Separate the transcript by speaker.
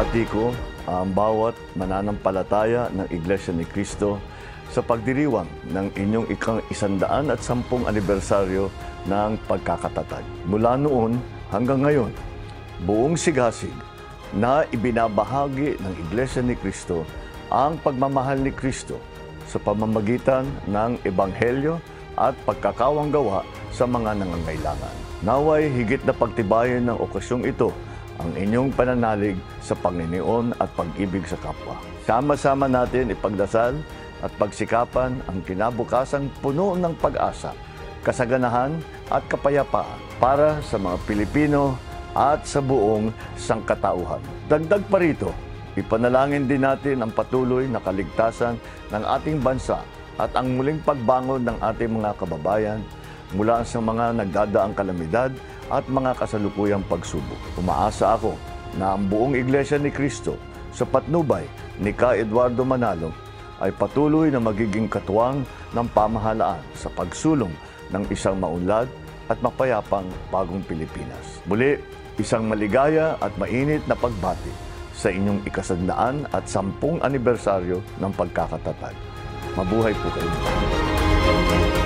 Speaker 1: Binabati ko ang bawat mananampalataya ng Iglesia ni Cristo sa pagdiriwang ng inyong ika-110 anibersaryo ng pagkakatatag. Mula noon hanggang ngayon, buong sigasig na ibinabahagi ng Iglesia ni Cristo ang pagmamahal ni Cristo sa pamamagitan ng Ebanghelyo at pagkakawanggawa sa mga nangangailangan. Naway higit na pagtibayin ng okasyong ito ang inyong pananalig sa Panginoon at pag-ibig sa kapwa. Sama-sama natin ipagdasal at pagsikapan ang kinabukasang puno ng pag-asa, kasaganahan at kapayapaan para sa mga Pilipino at sa buong sangkatauhan. Dagdag pa rito, ipanalangin din natin ang patuloy na kaligtasan ng ating bansa at ang muling pagbangon ng ating mga kababayan mula sa mga nagdadaang kalamidad at mga kasalukuyang pagsubok. Umaasa ako na ang buong Iglesia ni Cristo sa patnubay ni Ka Eduardo Manalo ay patuloy na magiging katuwang ng pamahalaan sa pagsulong ng isang maunlad at mapayapang bagong Pilipinas. Muli, isang maligaya at mainit na pagbati sa inyong ika-110 anibersaryo ng pagkakatatag. Mabuhay po kayo.